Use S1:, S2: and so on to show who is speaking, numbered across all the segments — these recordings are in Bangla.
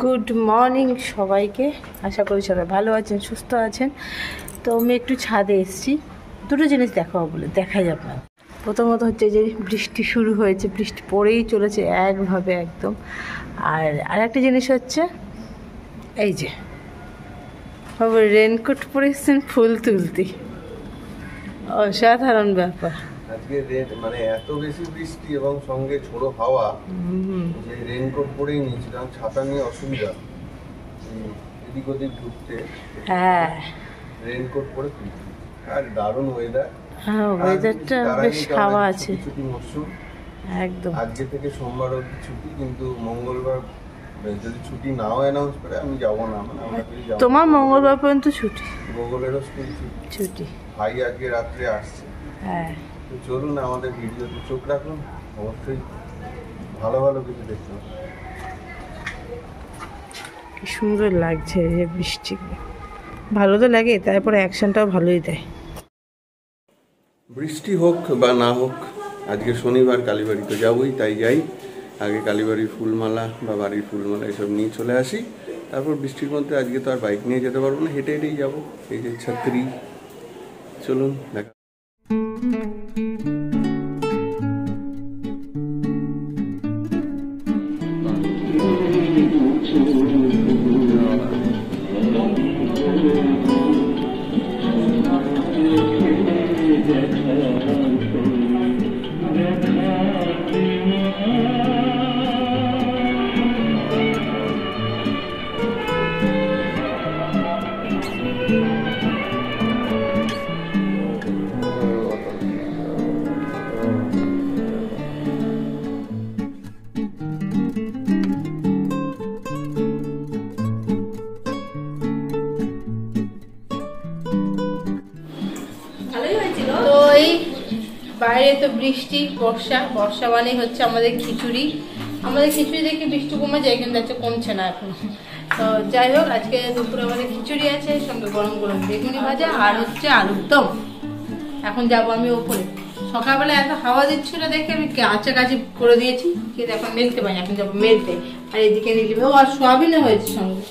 S1: গুড মর্নিং সবাইকে। আশা করি সবাই ভালো আছেন, সুস্থ আছেন। তো আমি একটু ছাদে এসেছি, দুটো জিনিস দেখাবো বলে। দেখাই আপনার। প্রথমত হচ্ছে যে বৃষ্টি শুরু হয়েছে, বৃষ্টি পড়েই চলেছে একভাবে একদম। আর একটা জিনিস হচ্ছে এই যে রেনকোট পরে এসছেন ফুল তুলতে, অসাধারণ ব্যাপার।
S2: আজকে মানে এত বেশি বৃষ্টি এবং সঙ্গে ঝোড়ো হাওয়া যে রেনকোট পরেই নিয়েছিলাম, ছাতা নিয়ে অসুবিধা এদিক ওদিক ঘুরতে।
S1: হ্যাঁ,
S2: রেনকোট পরে তুলছি। আর দারুণ ওয়েদার।
S1: হ্যাঁ, ওয়েদারটা বেশ হাওয়া আছে
S2: ছুটি মরশুম
S1: একদম।
S2: আজকে থেকে সোমবার অবধি ছুটি, কিন্তু মঙ্গলবার যদি ছুটি নাও অ্যানাউন্স করে আমি যাবো না। মানে আমরা যাব।
S1: তোমার মঙ্গলবার পর্যন্ত ছুটি?
S2: গুগলেরও স্কুল ছুটি। ভাই আজকে রাত্রে আসছে।
S1: হ্যাঁ,
S2: তো চলুন আমাদের ভিডিওতে চোখ রাখুন, অবশ্যই ভালো ভালো কিছু দেখতে।
S1: কি সুন্দর লাগছে এই বৃষ্টি, ভালো তো লাগে, তারপরে অ্যাকশনটাও ভালোই দেয়।
S2: বৃষ্টি হোক বা না হোক, আজকে শনিবার কালীবাড়ি তো যাবোই, তাই যাই। আগে কালীবাড়ির ফুলমালা বা বাড়ির ফুলমালা এসব নিয়ে চলে আসি, তারপর বৃষ্টির মধ্যে আজকে তো আর বাইক নিয়ে যেতে পারবো না, হেঁটে হেঁটেই যাবো। এই যে ছাত্রী, চলুন দেখা।
S1: বাইরে তো বৃষ্টি, বর্ষা মানেই হচ্ছে আমাদের খিচুড়ি। দেখে বৃষ্টি কমে যায়, কিন্তু আজকে কমছে না এখন। তো যাই হোক, আজকে দুপুরে আমাদের খিচুড়ি আছে, সঙ্গে গরম গরম বেগুনি ভাজা আর হচ্ছে আলুর দম। এখন যাবো আমি ওপরে। সকালবেলা এত হাওয়া দিচ্ছিল দেখে আমি কাছাকাছি করে দিয়েছি, কিন্তু এখন মেলতে পারি, এখন যাবো মেলতে। আর এদিকে নিলি আর সোয়াবিনও হয়েছে সঙ্গে।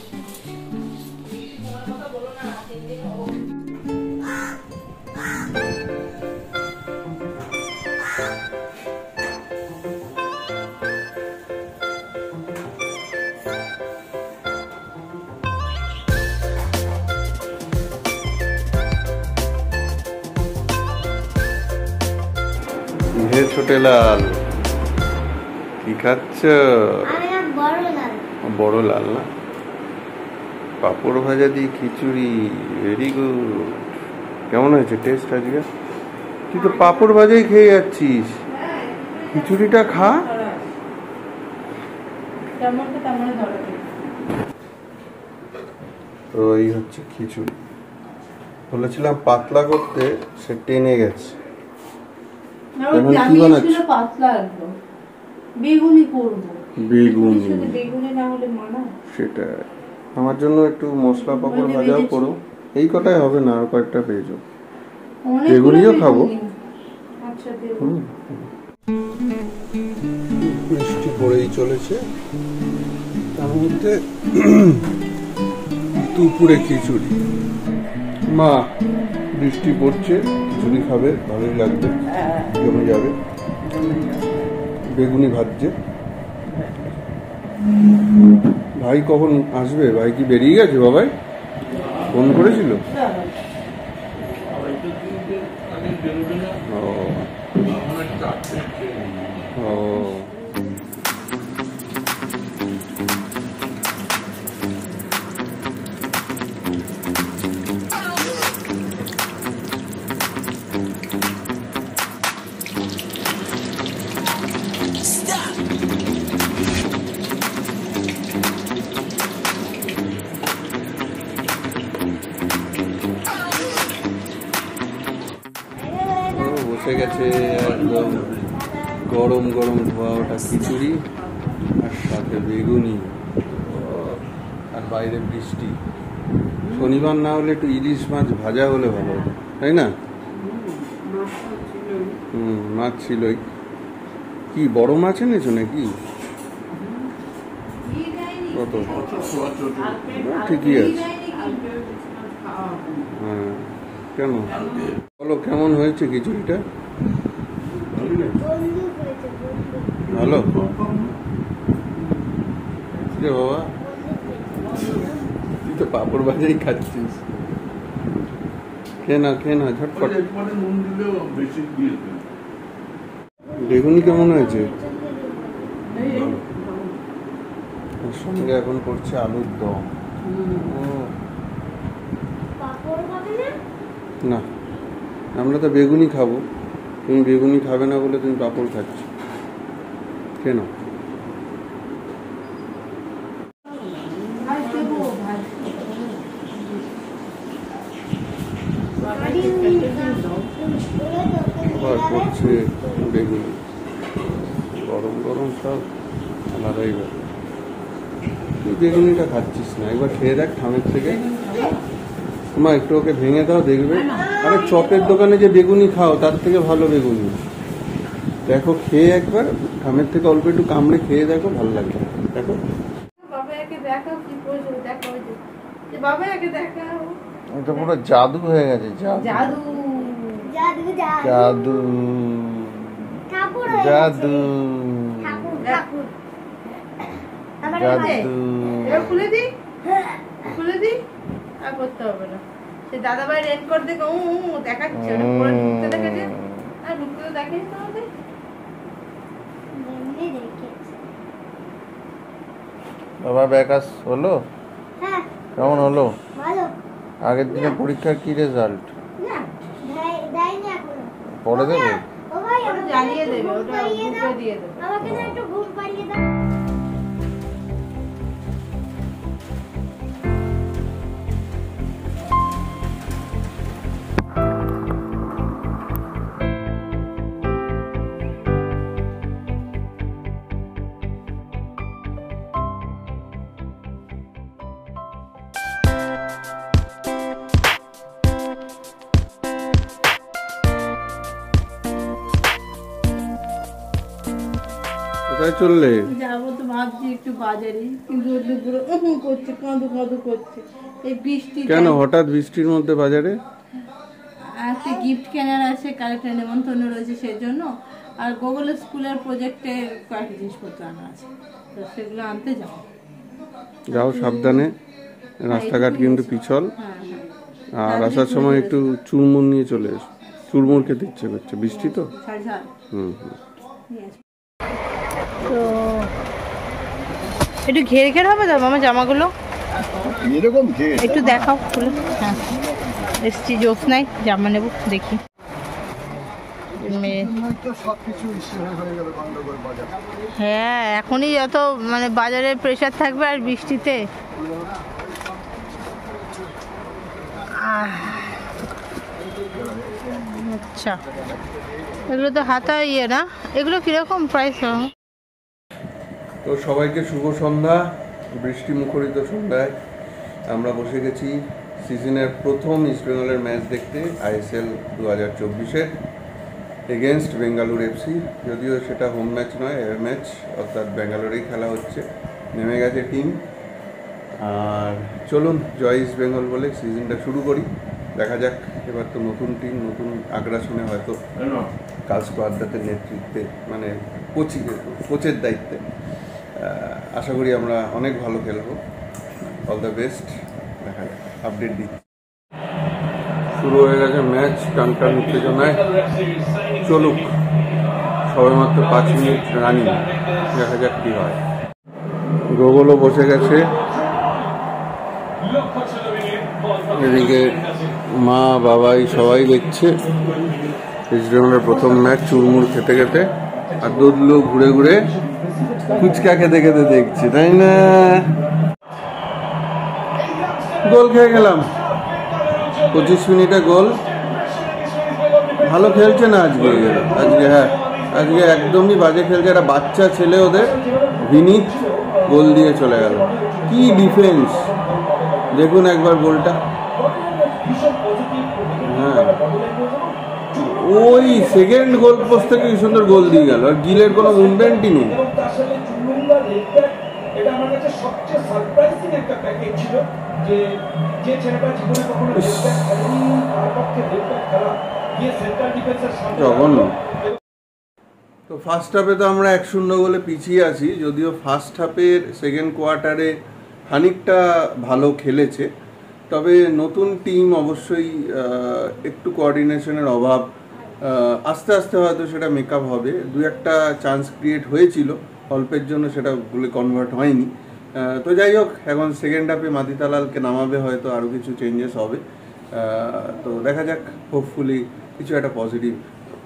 S2: হে ছোটে লাল, কি খাচ্ছ? বড় লাল না, পাঁপড় ভাজা দিয়ে খিচুড়ি, ভেরি গুড। কেমন হয়েছে টেস্ট আজকে? তুই তো পাঁপড় ভাজাই খেয়ে যাচ্ছিস, খিচুড়িটা খা। তো এই হচ্ছে খিচুড়ি। বলেছিলাম পাতলা করতে, সে টেনে গেছে। সেটা আমার জন্য একটু মশলা পাঁপড় ভাজাও করো। এই কটাই হবে না, আর কয়েকটা পেয়েছো। বেগুনিও খাবো। বৃষ্টি পড়েই চলেছে, তার মধ্যে দুপুরে খিচুড়ি। মা বৃষ্টি পড়ছে, খিচুড়ি খাবে, ভালোই লাগবে, জমে যাবে। বেগুনি ভাজছে। ভাই কখন আসবে? ভাই কি বেরিয়ে গেছে? বাবাই ফোন করেছিল? ও বসে গেছে একদম গরম গরম ধোয়া ওটা খিচুড়ি, আর সাথে বেগুনি, আর বাইরে বৃষ্টি। শনিবার না হলে একটু ইলিশ মাছ ভাজা হলে ভালো হতো, তাই না? মাছ ছিলই। কি বড় মাছ এনেছো নাকি? কত? ঠিকই আছে। হ্যাঁ, কেন বলো কেমন হয়েছে খিচুড়িটা? ভালো রে বাবা, তুই তো পাপড় ভাজাই খাচ্ছিস। খেয়ে না ঝটপট। বেগুনি কেমন হয়েছে? ওর সঙ্গে এখন করছে আলুর দম। না, আমরা তো বেগুনি খাবো, তুমি বেগুনি খাবে না বলে তুমি পাঁপড় খাচ্ছ। কেন? আবার করছে বেগুনি, গরম গরম সব আলাদাই ব্যাপার। তুই বেগুনিটা খাচ্ছিস না, একবার খেয়ে দেখ থামের থেকে। তোমার একটু ওকে ভেঙে দাও, দেখবে। আরে চপের দোকানে যে বেগুনি খাও তার থেকে ভালো বেগুনি। দেখো খেয়ে একবার থামের থেকে অল্প একটু কামড়ে খেয়ে দেখো, ভালো লাগবে। দেখো এটা পুরো জাদু হয়ে গেছে। জাদু জাদু জাদু জাদু
S1: খুলে দি আর করতে হবে না। সে দাদা ভাই রেনকোট দেখে দেখাচ্ছে, ঢুকতে দেখেছে আর ঢুকতে তো দেখেই তোমাদের।
S2: বাবা ব্যাকাস হলো? কেমন হলো? আগের দিনে পরীক্ষার কি রেজাল্ট? পরে দেবে?
S1: জানিয়ে দেবে, ওটা গ্রুপে দিয়ে দেবে।
S2: কোথায় চললে?
S1: যাবো তো ভাবছি একটু বাজারে, কিন্তু করছে, কাঁদু করছে এই বৃষ্টি।
S2: কেন হঠাৎ বৃষ্টির মধ্যে বাজারে?
S1: একটা গিফট কেনার আছে, কারেক্ট নেমন্তন্ন রয়েছে সেজন্য। আর গুগলের স্কুলের প্রজেক্টে কয়েকটা জিনিসপত্র আনা আছে, তো সেগুলো আনতে যাও।
S2: যাও সাবধানে, রাস্তাঘাট কিন্তু পিছল। আর আসার সময় একটু চুরমুর নিয়ে চলে এসো, চুরমুর খেতে ইচ্ছে করছে, বৃষ্টি তো।
S1: তো একটু ঘের হবে তো মামা জামাগুলো,
S3: এরকম
S1: একটু দেখাও খুলে। হ্যাঁ এসছি জ্যোৎস্নায় জামা নেবো, দেখি। হ্যাঁ এখনই যত মানে বাজারের প্রেশার থাকবে আর বৃষ্টিতে। আচ্ছা এগুলো তো হাতা ইয়ে না, এগুলো কিরকম প্রাইস?
S2: তো সবাইকে শুভ সন্ধ্যা। বৃষ্টি মুখরিত সন্ধ্যায় আমরা বসে গেছি সিজনের প্রথম ইস্টবেঙ্গলের ম্যাচ দেখতে, ISL 2024-এর এগেনস্ট বেঙ্গালুরু FC। যদিও সেটা হোম ম্যাচ নয়, এয়ার ম্যাচ, অর্থাৎ বেঙ্গালুরেই খেলা হচ্ছে। নেমে গেছে টিম, আর চলুন জয় ইস্ট বেঙ্গল বলে সিজনটা শুরু করি। দেখা যাক, এবার তো নতুন টিম, নতুন আগ্রাসনে হয়তো কালস্কো আড্ডাতের নেতৃত্বে, মানে কোচের দায়িত্বে। আশা করি আমরা অনেক ভালো খেলবো। অল দ্য বেস্ট, দেখা যাক, আপডেট দিই। শুরু হয়ে গেছে ম্যাচ, টান উত্তেজনায়। চলুক, সবে মাত্র 5 মিনিট রানিং, দেখা যাক কি হয়। গোগলও বসে গেছে, এদিকে মা বাবাই সবাই দেখছে ইস্টবেঙ্গলের প্রথম ম্যাচ চুরমুর খেতে খেতে। আর দুধলু ঘুরে ঘুরে ফুচকা খেতে খেতে দেখছে, তাই না? গোল খেয়ে গেলাম 25 মিনিটে গোল। ভালো খেলছে না আজকে। হ্যাঁ আজকে একদমই বাজে খেলছে। একটা বাচ্চা ছেলে ওদের, বিনীত, গোল দিয়ে চলে গেল। কি ডিফেন্স দেখুন একবার গোলটা। হ্যাঁ ওই সেকেন্ড গোল পোস্ট থেকে কি সুন্দর গোল দিয়ে গেল, আর গিলের কোনো মুভমেন্টই নেই।
S3: কাছে সবচেয়ে সারপ্রাইজিং একটা প্যাকেজ ছিল যে যে ছেলেটা জীবনে কখনো লেফট খেলেনি তার পক্ষে লেফট খেলা গিয়ে সেন্ট্রাল ডিফেন্সের সামনে।
S2: তো ফার্স্ট হাফে তো আমরা 1-0 গোলে পিছিয়ে আছি, যদিও ফার্স্ট হাফের সেকেন্ড কোয়ার্টারে খানিকটা ভালো খেলেছে, তবে নতুন টিম অবশ্যই একটু কোঅর্ডিনেশনের অভাব, আস্তে আস্তে হয়তো সেটা মেকআপ হবে। দু একটা চান্স ক্রিয়েট হয়েছিল, অল্পের জন্য সেটা গোলে কনভার্ট হয়নি। তো যাই হোক, এখন সেকেন্ড হাফে মাতিতালালকে নামাবে, হয়তো আরও কিছু চেঞ্জেস হবে। তো দেখা যাক, হোপফুলি কিছু একটা পজিটিভ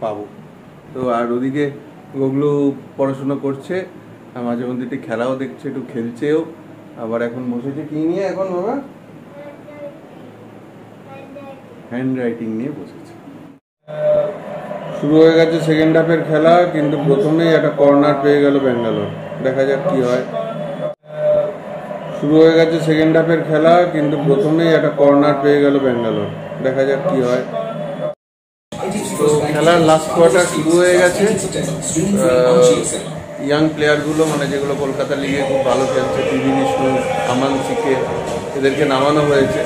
S2: পাবো। তো আর ওদিকে ওগুলো পড়াশোনা করছে, মাঝে মধ্যে একটু খেলাও দেখছে, একটু খেলছেও, আবার এখন বসেছে কি নিয়ে এখন বাবা? হ্যান্ড রাইটিং নিয়ে বসেছে। শুরু হয়ে গেছে সেকেন্ড হাফের খেলা, কিন্তু প্রথমেই একটা কর্নার পেয়ে গেল ব্যাঙ্গালোর। দেখা যাক কি হয়। শুরু হয়ে গেছে সেকেন্ড হাফের খেলা, কিন্তু প্রথমেই একটা কর্নার পেয়ে গেল ব্যাঙ্গালোর। দেখা যাক কি হয়। তো খেলার লাস্ট কোয়ার্টার শুরু হয়ে গেছে। ইয়াং প্লেয়ারগুলো, মানে যেগুলো কলকাতা লিগে খুব ভালো খেলছে, পিভি বিষ্ণু, আমান সিকে, এদেরকে নামানো হয়েছে।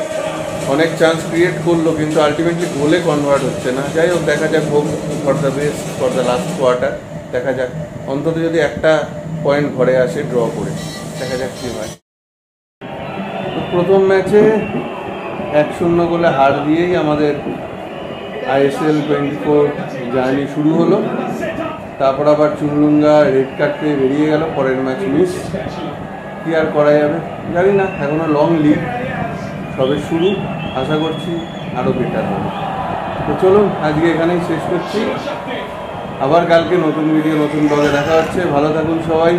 S2: অনেক চান্স ক্রিয়েট করলো, কিন্তু আলটিমেটলি গোলে কনভার্ট হচ্ছে না। যাই হোক, দেখা যাক, hope for the best for the last quarter. দেখা যাক, অন্তত যদি একটা পয়েন্ট ঘরে আসে ড্র করে, দেখা যাক কী হয়। তো প্রথম ম্যাচে 1-0 গোলে হার দিয়েই আমাদের ISL 24 জার্নি শুরু হলো। তারপর আবার চুনলুঙ্গা রেড কার্ড পেয়ে বেরিয়ে গেল, পরের ম্যাচ মিস। কী আর করা যাবে জানি না, এখনও লং লিগ, সবে শুরু। আশা করছি আরও বেটার হবে। তো চলুন, আজকে এখানেই শেষ করছি। আবার কালকে নতুন ভিডিও, নতুন ব্লগে দেখা হচ্ছে। ভালো থাকুন সবাই।